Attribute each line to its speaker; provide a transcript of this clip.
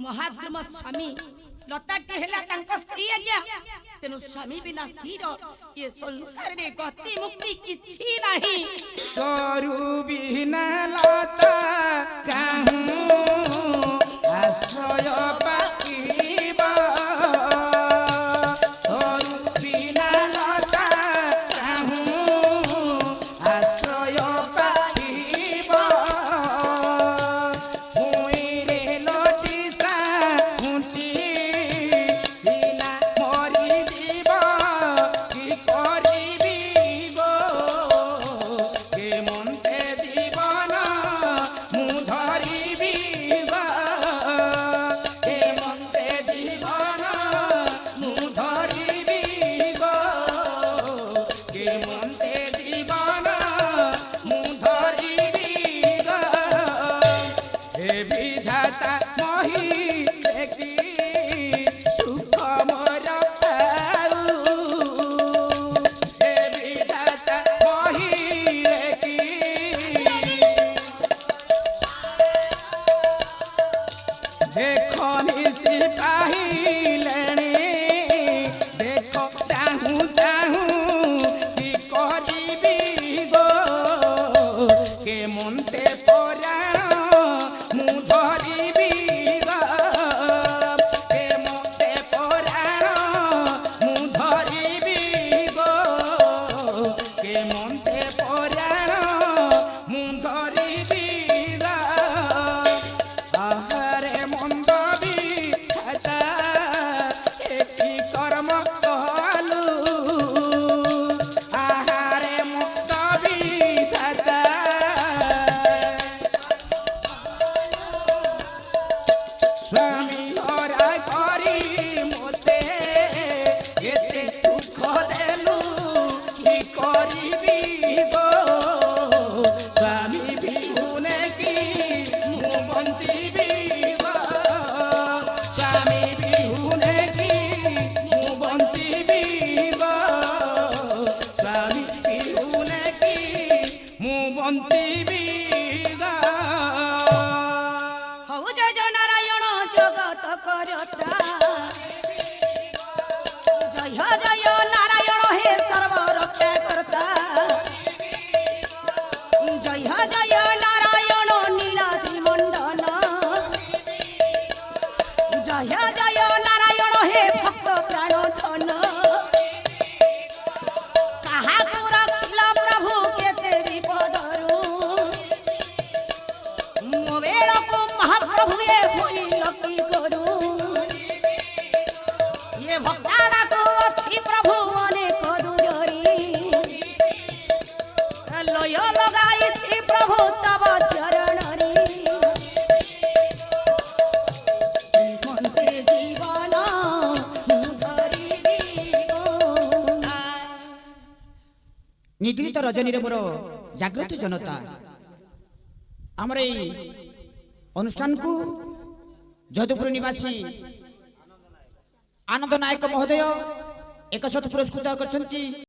Speaker 1: महाद्रुम स्वामी लताटी हेला तांको स्त्री आज्ञा तेनु स्वामी बिना स्थिर ये संसार रे गति मुक्ति किछि नाही
Speaker 2: तोरु बिना लता काहू आश्रय पाकिबा तोरु बिना लता काहू आश्रय पाकिबा हुइरे लटिसा हुंटी सिना मरि जीवा कि करिबी गो के मन्ते जीवन मु धरिबी गो के मन्ते जीवन मु धरिबी गो के मन्ते जीवन मु धरिबी गो हे विधाता मही देखी सुख मोर पाऊ हे विधाता मही देखी देखो निसी पाहिलेणी देखो चाहूं चाहूं कि करिबी गो के मन्ते पराण मु धरिबी गो के मन्ते पराण मु धरिबी गो के मन्ते पराण मु धरिबी गो आहारे मंदबी खाता एकी कर्म कहलु आहारे मंदबी खाता स्वामी हरा करी मोते एते दुख देलु कि करिबी गो स्वामी बिहुने की मु बंचिबी गो स्वामी बिहुने की मु बंचिबी गो स्वामी बिहुने की मु बंचिबी गो
Speaker 1: हौ जय नारायण जगत करता जय नारायण हे सर्व रक्षा करता जय नारायण नीलाद्रि मंडन जय नारायण हे भक्त प्राण धन कहा रखिल प्रभु केते विपदरू मो बेलको महाप्रभु ये भूल की करू ये भक्ताड़ा तो अच्छी प्रभु अनेक दूरी लय लगाई प्रभु तब चरण जीवन
Speaker 3: निद्रित रजनी मोर जागृत जनता आमर अनुष्ठान को जयदेवपुर निवासी आनंद नायक महोदय 100 पुरस्कृत कर